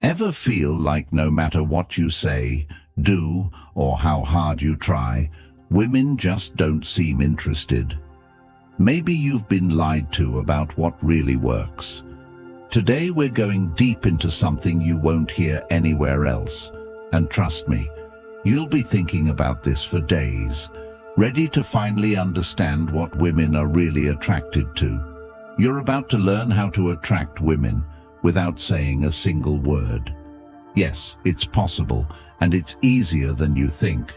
Ever feel like no matter what you say, do, or how hard you try, women just don't seem interested? Maybe you've been lied to about what really works. Today we're going deep into something you won't hear anywhere else. And trust me, you'll be thinking about this for days, ready to finally understand what women are really attracted to. You're about to learn how to attract women without saying a single word. Yes, it's possible, and it's easier than you think.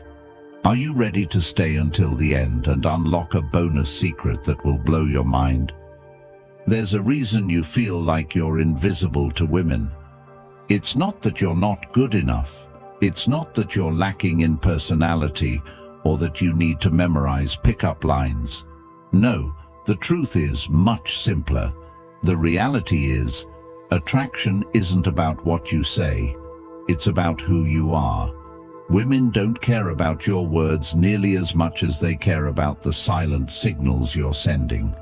Are you ready to stay until the end and unlock a bonus secret that will blow your mind? There's a reason you feel like you're invisible to women. It's not that you're not good enough. It's not that you're lacking in personality or that you need to memorize pickup lines. No, the truth is much simpler. The reality is, attraction isn't about what you say. It's about who you are. Women don't care about your words nearly as much as they care about the silent signals you're sending.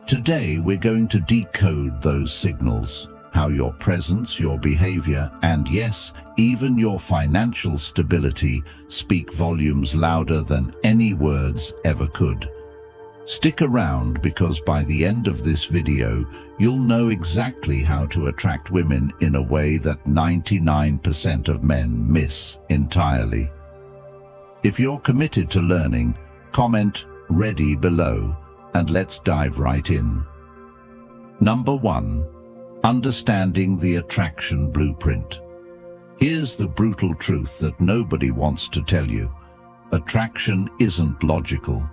Today, we're going to decode those signals, how your presence, your behavior, and yes, even your financial stability speak volumes louder than any words ever could. Stick around because by the end of this video, you'll know exactly how to attract women in a way that 99% of men miss entirely. If you're committed to learning, comment "Ready" below, and let's dive right in. Number 1. Understanding the attraction blueprint. Here's the brutal truth that nobody wants to tell you. Attraction isn't logical.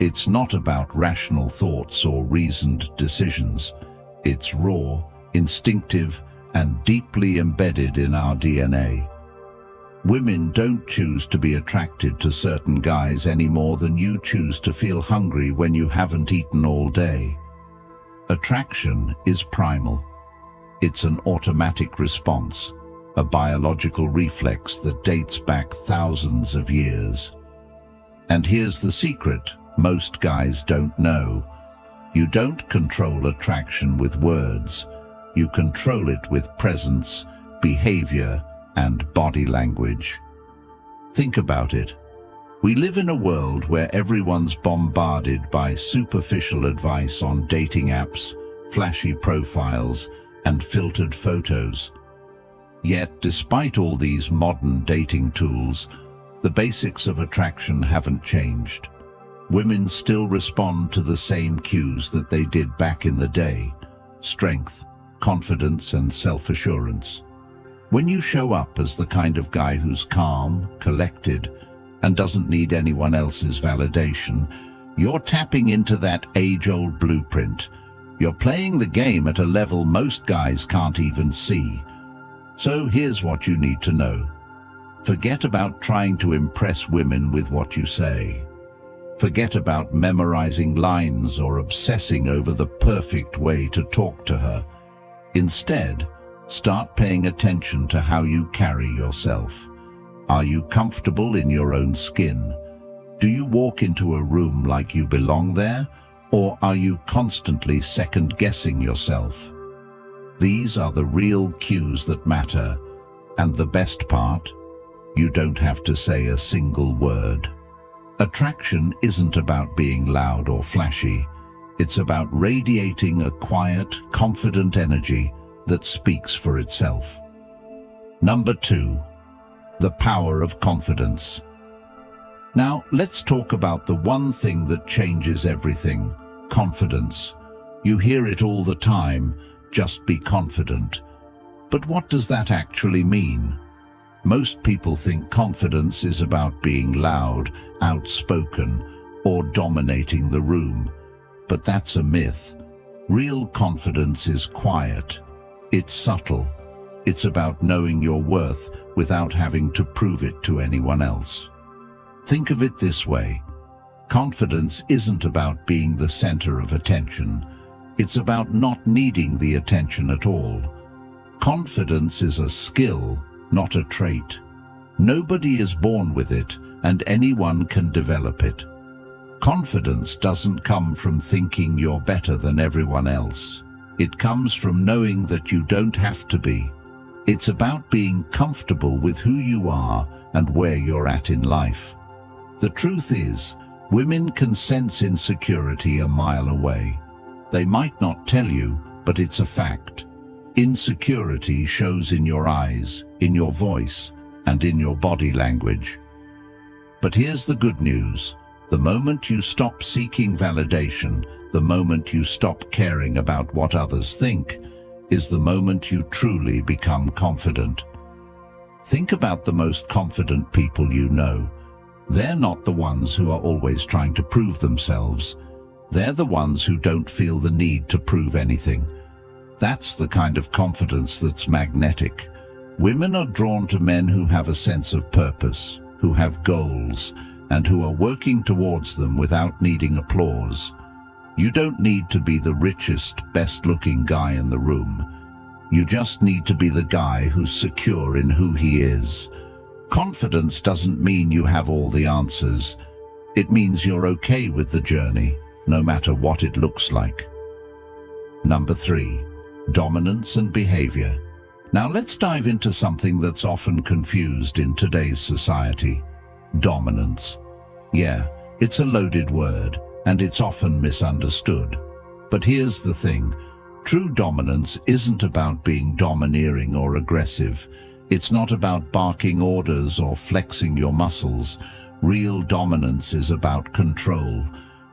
It's not about rational thoughts or reasoned decisions. It's raw, instinctive, and deeply embedded in our DNA. Women don't choose to be attracted to certain guys any more than you choose to feel hungry when you haven't eaten all day. Attraction is primal. It's an automatic response, a biological reflex that dates back thousands of years. And here's the secret most guys don't know. You don't control attraction with words. You control it with presence, behavior, and body language. Think about it. We live in a world where everyone's bombarded by superficial advice on dating apps, flashy profiles, and filtered photos. Yet, despite all these modern dating tools, the basics of attraction haven't changed. Women still respond to the same cues that they did back in the day: strength, confidence, and self-assurance. When you show up as the kind of guy who's calm, collected, and doesn't need anyone else's validation, you're tapping into that age-old blueprint. You're playing the game at a level most guys can't even see. So here's what you need to know. Forget about trying to impress women with what you say. Forget about memorizing lines or obsessing over the perfect way to talk to her. Instead, start paying attention to how you carry yourself. Are you comfortable in your own skin? Do you walk into a room like you belong there, or are you constantly second-guessing yourself? These are the real cues that matter, and the best part, you don't have to say a single word. Attraction isn't about being loud or flashy. It's about radiating a quiet, confident energy that speaks for itself. Number 2. The power of confidence. Now, let's talk about the one thing that changes everything: confidence. You hear it all the time, just be confident. But what does that actually mean? Most people think confidence is about being loud, outspoken, or dominating the room. But that's a myth. Real confidence is quiet. It's subtle. It's about knowing your worth without having to prove it to anyone else. Think of it this way. Confidence isn't about being the center of attention. It's about not needing the attention at all. Confidence is a skill, not a trait. Nobody is born with it, and anyone can develop it. Confidence doesn't come from thinking you're better than everyone else. It comes from knowing that you don't have to be. It's about being comfortable with who you are and where you're at in life. The truth is, women can sense insecurity a mile away. They might not tell you, but it's a fact. Insecurity shows in your eyes, in your voice, and in your body language. But here's the good news. The moment you stop seeking validation, the moment you stop caring about what others think, is the moment you truly become confident. Think about the most confident people you know. They're not the ones who are always trying to prove themselves. They're the ones who don't feel the need to prove anything. That's the kind of confidence that's magnetic. Women are drawn to men who have a sense of purpose, who have goals, and who are working towards them without needing applause. You don't need to be the richest, best-looking guy in the room. You just need to be the guy who's secure in who he is. Confidence doesn't mean you have all the answers. It means you're okay with the journey, no matter what it looks like. Number 3, dominance and behavior. Now let's dive into something that's often confused in today's society. Dominance. Yeah, it's a loaded word, and it's often misunderstood. But here's the thing. True dominance isn't about being domineering or aggressive. It's not about barking orders or flexing your muscles. Real dominance is about control.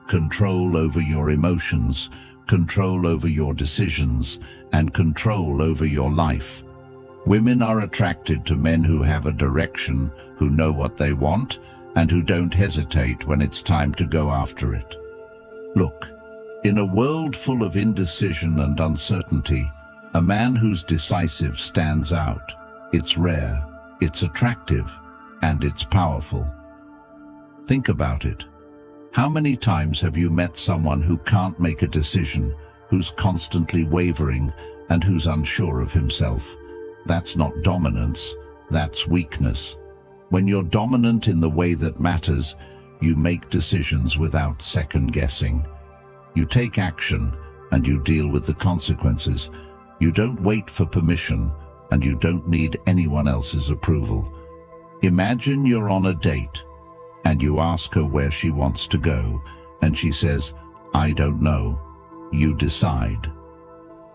Control over your emotions, control over your decisions, and control over your life. Women are attracted to men who have a direction, who know what they want, and who don't hesitate when it's time to go after it. Look, in a world full of indecision and uncertainty, a man who's decisive stands out. It's rare, it's attractive, and it's powerful. Think about it. How many times have you met someone who can't make a decision, who's constantly wavering, and who's unsure of himself? That's not dominance, that's weakness. When you're dominant in the way that matters, you make decisions without second-guessing. You take action, and you deal with the consequences. You don't wait for permission, and you don't need anyone else's approval. Imagine you're on a date, and you ask her where she wants to go, and she says, "I don't know." You decide.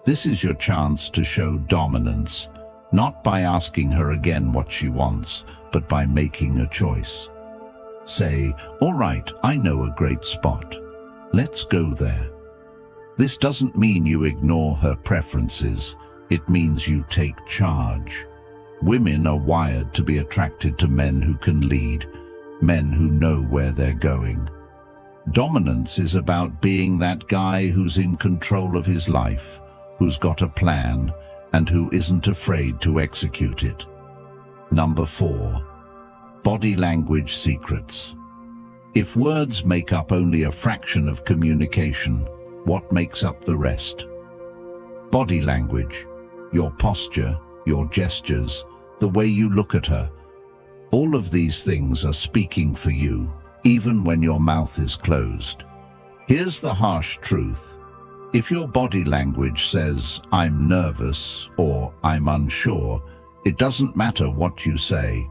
This is your chance to show dominance, not by asking her again what she wants, but by making a choice. Say, "All right, I know a great spot. Let's go there." This doesn't mean you ignore her preferences. It means you take charge. Women are wired to be attracted to men who can lead, men who know where they're going. Dominance is about being that guy who's in control of his life, who's got a plan, and who isn't afraid to execute it. Number 4, body language secrets. If words make up only a fraction of communication, what makes up the rest? Body language, your posture, your gestures, the way you look at her. All of these things are speaking for you, even when your mouth is closed. Here's the harsh truth. If your body language says, "I'm nervous" or "I'm unsure," it doesn't matter what you say.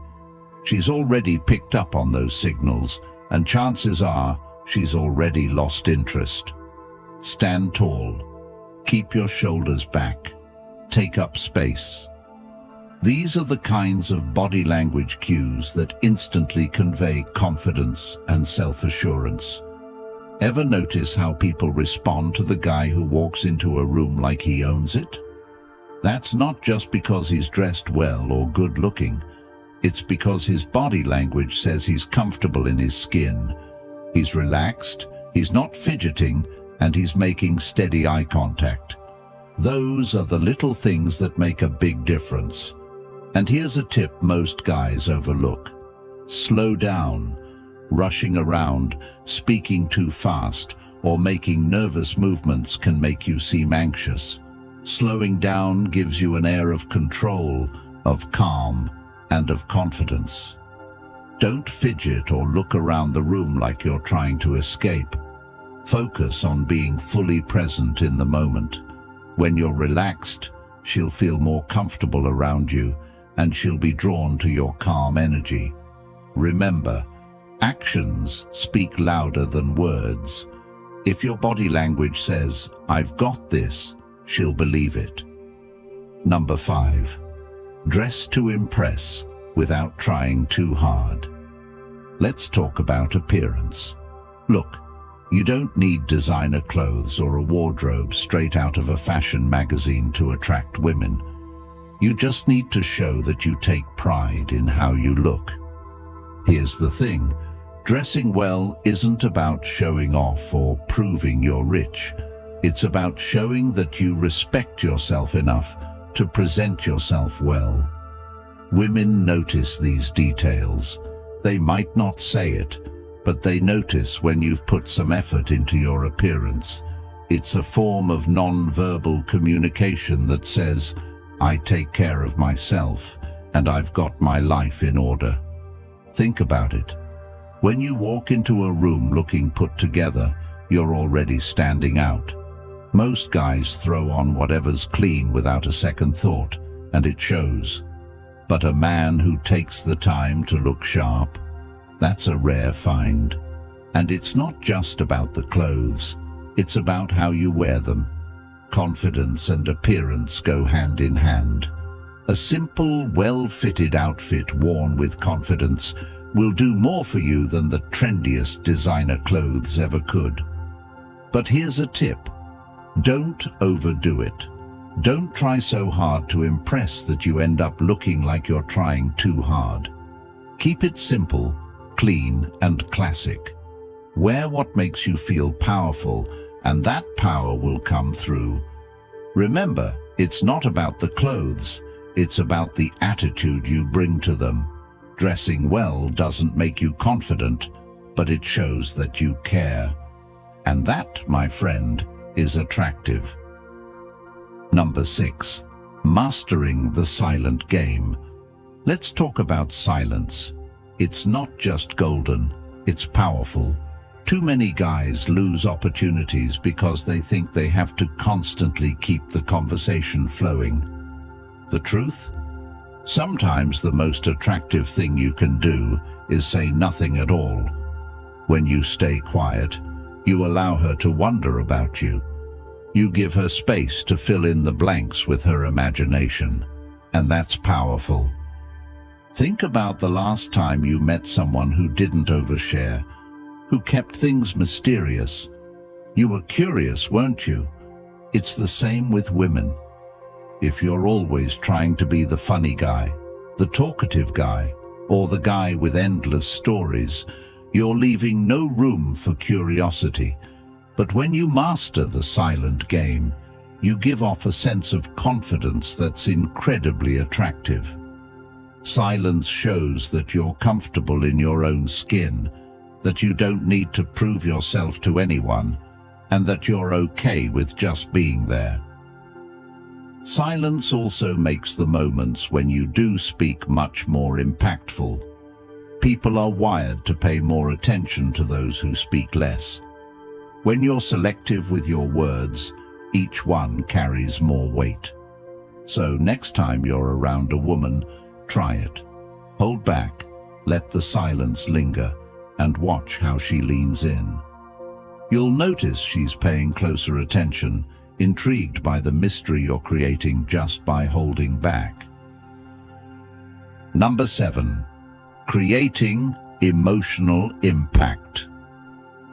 She's already picked up on those signals, and chances are she's already lost interest. Stand tall. Keep your shoulders back. Take up space. These are the kinds of body language cues that instantly convey confidence and self-assurance. Ever notice how people respond to the guy who walks into a room like he owns it? That's not just because he's dressed well or good-looking. It's because his body language says he's comfortable in his skin. He's relaxed, he's not fidgeting, and he's making steady eye contact. Those are the little things that make a big difference. And here's a tip most guys overlook. Slow down. Rushing around, speaking too fast, or making nervous movements can make you seem anxious. Slowing down gives you an air of control, of calm, and of confidence. Don't fidget or look around the room like you're trying to escape. Focus on being fully present in the moment. When you're relaxed, she'll feel more comfortable around you, and she'll be drawn to your calm energy. Remember, actions speak louder than words. If your body language says, "I've got this," she'll believe it. Number 5. Dress to impress without trying too hard. Let's talk about appearance. Look, you don't need designer clothes or a wardrobe straight out of a fashion magazine to attract women. You just need to show that you take pride in how you look. Here's the thing, dressing well isn't about showing off or proving you're rich. It's about showing that you respect yourself enough to present yourself well. Women notice these details. They might not say it, but they notice when you've put some effort into your appearance. It's a form of non-verbal communication that says, "I take care of myself, and I've got my life in order." Think about it. When you walk into a room looking put together, you're already standing out. Most guys throw on whatever's clean without a second thought, and it shows. But a man who takes the time to look sharp, that's a rare find. And it's not just about the clothes, it's about how you wear them. Confidence and appearance go hand in hand. A simple, well-fitted outfit worn with confidence will do more for you than the trendiest designer clothes ever could. But here's a tip. Don't overdo it. Don't try so hard to impress that you end up looking like you're trying too hard. Keep it simple, clean, and classic. Wear what makes you feel powerful, and that power will come through. Remember, it's not about the clothes, it's about the attitude you bring to them. Dressing well doesn't make you confident, but it shows that you care. And that, my friend, is attractive. Number 6. Mastering the silent game. Let's talk about silence. It's not just golden, it's powerful. Too many guys lose opportunities because they think they have to constantly keep the conversation flowing. The truth? Sometimes the most attractive thing you can do is say nothing at all. When you stay quiet, you allow her to wonder about you. You give her space to fill in the blanks with her imagination, and that's powerful. Think about the last time you met someone who didn't overshare, who kept things mysterious. You were curious, weren't you? It's the same with women. If you're always trying to be the funny guy, the talkative guy, or the guy with endless stories, you're leaving no room for curiosity. But when you master the silent game, you give off a sense of confidence that's incredibly attractive. Silence shows that you're comfortable in your own skin, that you don't need to prove yourself to anyone, and that you're okay with just being there. Silence also makes the moments when you do speak much more impactful. People are wired to pay more attention to those who speak less. When you're selective with your words, each one carries more weight. So next time you're around a woman, try it. Hold back, let the silence linger, and watch how she leans in. You'll notice she's paying closer attention, intrigued by the mystery you're creating just by holding back. Number 7. Creating emotional impact.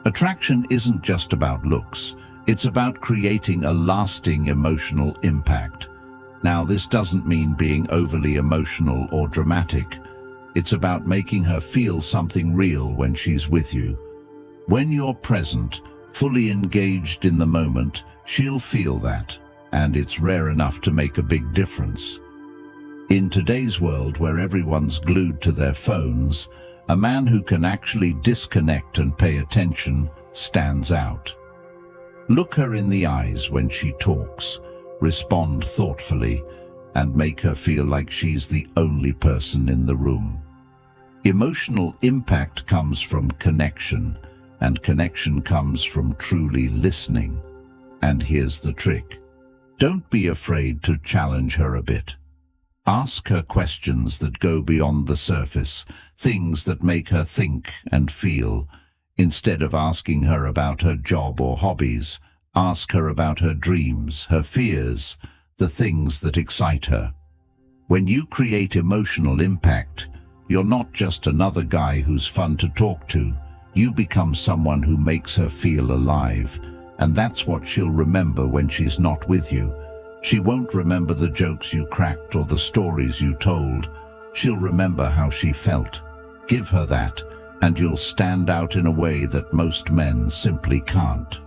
Attraction isn't just about looks, it's about creating a lasting emotional impact. Now, this doesn't mean being overly emotional or dramatic. It's about making her feel something real when she's with you. When you're present, fully engaged in the moment, she'll feel that, and it's rare enough to make a big difference. In today's world where everyone's glued to their phones, a man who can actually disconnect and pay attention stands out. Look her in the eyes when she talks, respond thoughtfully, and make her feel like she's the only person in the room. Emotional impact comes from connection, and connection comes from truly listening. And here's the trick. Don't be afraid to challenge her a bit. Ask her questions that go beyond the surface, things that make her think and feel. Instead of asking her about her job or hobbies, ask her about her dreams, her fears, the things that excite her. When you create emotional impact, you're not just another guy who's fun to talk to. You become someone who makes her feel alive, and that's what she'll remember when she's not with you. She won't remember the jokes you cracked or the stories you told. She'll remember how she felt. Give her that, and you'll stand out in a way that most men simply can't.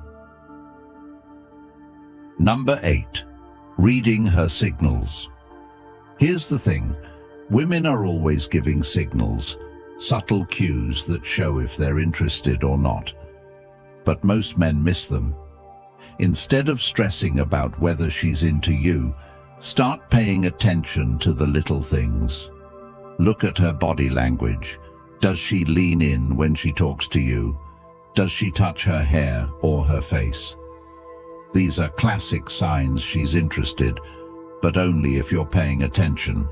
Number 8. Reading her signals. Here's the thing. Women are always giving signals, subtle cues that show if they're interested or not. But most men miss them. Instead of stressing about whether she's into you, start paying attention to the little things. Look at her body language. Does she lean in when she talks to you? Does she touch her hair or her face? These are classic signs she's interested, but only if you're paying attention.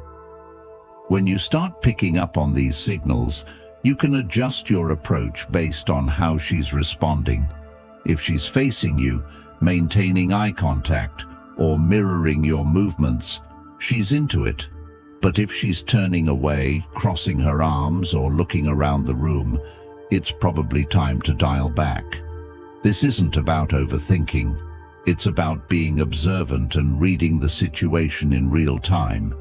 When you start picking up on these signals, you can adjust your approach based on how she's responding. If she's facing you, maintaining eye contact, or mirroring your movements, she's into it. But if she's turning away, crossing her arms, or looking around the room, it's probably time to dial back. This isn't about overthinking. It's about being observant and reading the situation in real time.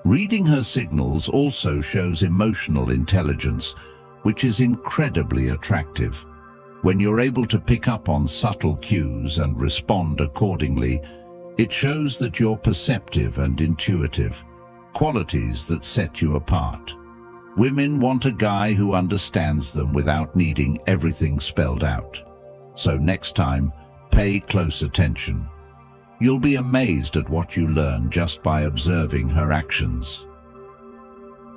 Reading her signals also shows emotional intelligence, which is incredibly attractive. When you're able to pick up on subtle cues and respond accordingly, it shows that you're perceptive and intuitive, qualities that set you apart. Women want a guy who understands them without needing everything spelled out. So next time, pay close attention. You'll be amazed at what you learn just by observing her actions.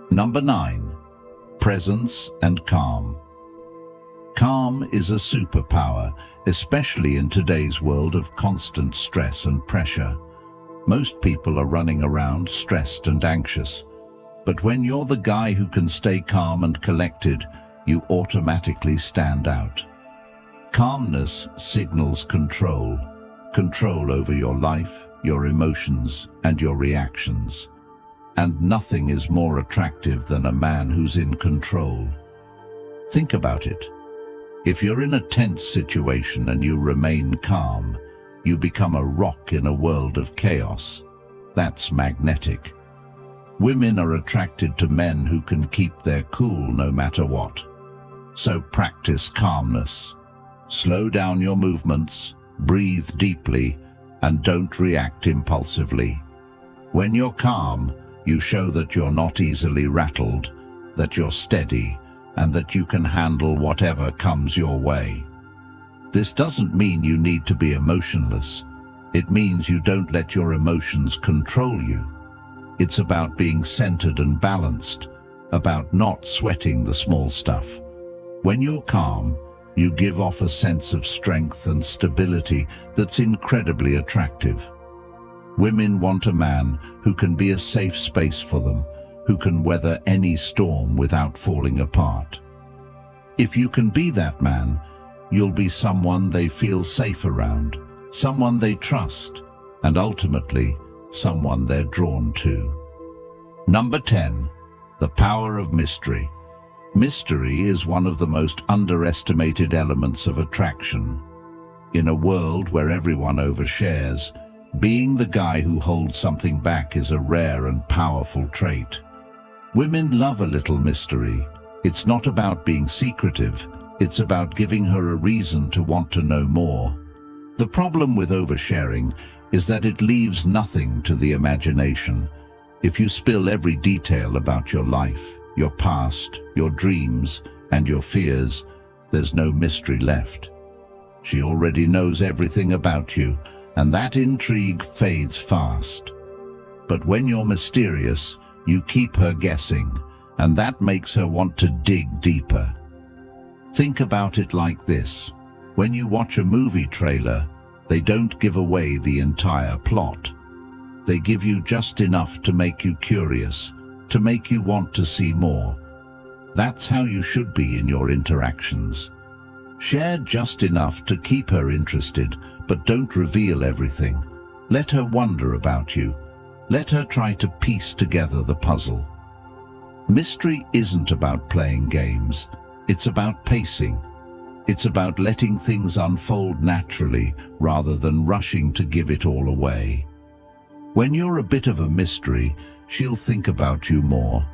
Number 9. Presence and calm. Calm is a superpower, especially in today's world of constant stress and pressure. Most people are running around stressed and anxious. But when you're the guy who can stay calm and collected, you automatically stand out. Calmness signals control. Control over your life, your emotions, and your reactions. And nothing is more attractive than a man who's in control. Think about it. If you're in a tense situation and you remain calm, you become a rock in a world of chaos. That's magnetic. Women are attracted to men who can keep their cool no matter what. So practice calmness. Slow down your movements, breathe deeply, and don't react impulsively. When you're calm, you show that you're not easily rattled, that you're steady, and that you can handle whatever comes your way. This doesn't mean you need to be emotionless. It means you don't let your emotions control you. It's about being centered and balanced, about not sweating the small stuff. When you're calm, you give off a sense of strength and stability that's incredibly attractive. Women want a man who can be a safe space for them, who can weather any storm without falling apart. If you can be that man, you'll be someone they feel safe around, someone they trust, and ultimately, someone they're drawn to. Number 10. The power of mystery. Mystery is one of the most underestimated elements of attraction. In a world where everyone overshares, being the guy who holds something back is a rare and powerful trait. Women love a little mystery. It's not about being secretive, it's about giving her a reason to want to know more. The problem with oversharing is that it leaves nothing to the imagination. If you spill every detail about your life, your past, your dreams, and your fears, there's no mystery left. She already knows everything about you, and that intrigue fades fast. But when you're mysterious, you keep her guessing, and that makes her want to dig deeper. Think about it like this. When you watch a movie trailer, They don't give away the entire plot. They give you just enough to make you curious, to make you want to see more. That's how you should be in your interactions. Share just enough to keep her interested, but don't reveal everything. Let her wonder about you. Let her try to piece together the puzzle. Mystery isn't about playing games. It's about pacing. It's about letting things unfold naturally rather than rushing to give it all away. When you're a bit of a mystery, she'll think about you more,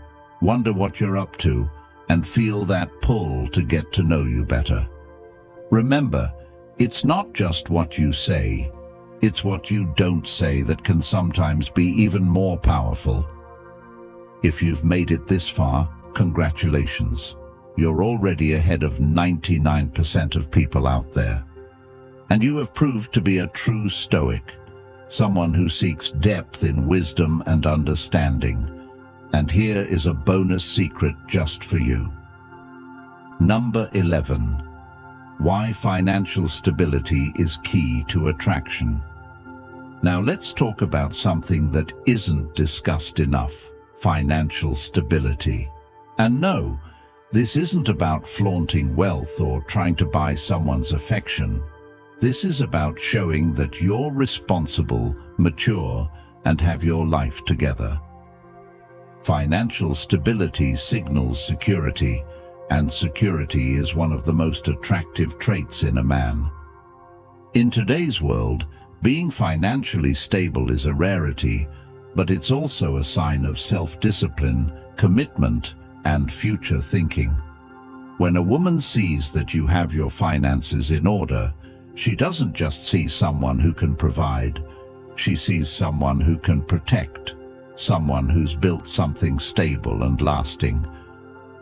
wonder what you're up to, and feel that pull to get to know you better. Remember, it's not just what you say, it's what you don't say that can sometimes be even more powerful. If you've made it this far, congratulations. You're already ahead of 99% of people out there. And you have proved to be a true Stoic, someone who seeks depth in wisdom and understanding. And here is a bonus secret just for you. Number 11. Why financial stability is key to attraction. Now let's talk about something that isn't discussed enough: financial stability. And no, this isn't about flaunting wealth or trying to buy someone's affection. This is about showing that you're responsible, mature, and have your life together. Financial stability signals security, and security is one of the most attractive traits in a man. In today's world, being financially stable is a rarity, but it's also a sign of self-discipline, commitment, and future thinking. When a woman sees that you have your finances in order, she doesn't just see someone who can provide, she sees someone who can protect, someone who's built something stable and lasting.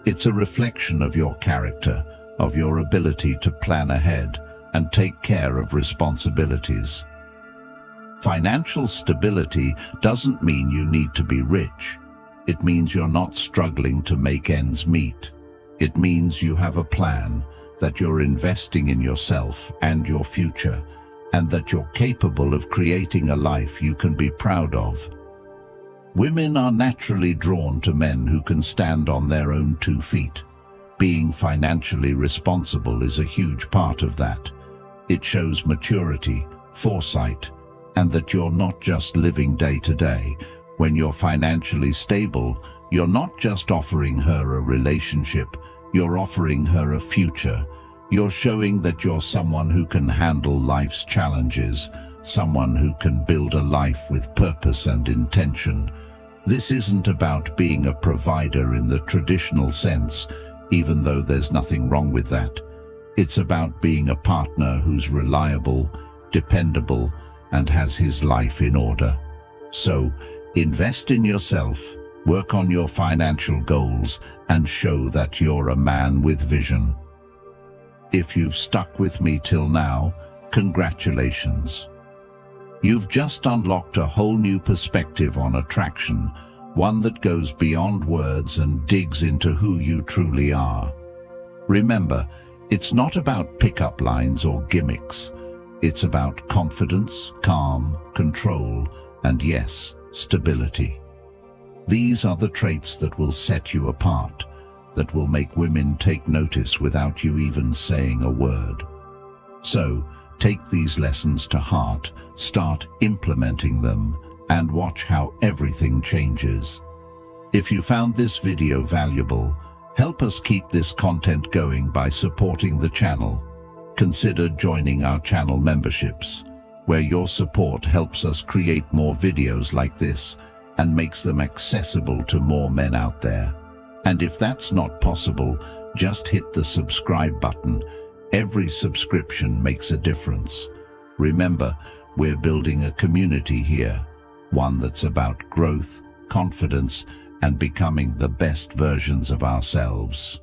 It's a reflection of your character, of your ability to plan ahead and take care of responsibilities. Financial stability doesn't mean you need to be rich. It means you're not struggling to make ends meet. It means you have a plan, that you're investing in yourself and your future, and that you're capable of creating a life you can be proud of. Women are naturally drawn to men who can stand on their own 2 feet. Being financially responsible is a huge part of that. It shows maturity, foresight, and that you're not just living day to day. When you're financially stable, you're not just offering her a relationship, you're offering her a future. You're showing that you're someone who can handle life's challenges, someone who can build a life with purpose and intention. This isn't about being a provider in the traditional sense, even though there's nothing wrong with that. It's about being a partner who's reliable, dependable, and has his life in order. So, invest in yourself, work on your financial goals, and show that you're a man with vision. If you've stuck with me till now, congratulations. You've just unlocked a whole new perspective on attraction, one that goes beyond words and digs into who you truly are. Remember, it's not about pickup lines or gimmicks. It's about confidence, calm, control, and yes, stability. These are the traits that will set you apart, that will make women take notice without you even saying a word. So, take these lessons to heart, start implementing them, and watch how everything changes. If you found this video valuable, help us keep this content going by supporting the channel. Consider joining our channel memberships, where your support helps us create more videos like this and makes them accessible to more men out there. And if that's not possible, just hit the subscribe button. Every subscription makes a difference. Remember, we're building a community here, one that's about growth, confidence, and becoming the best versions of ourselves.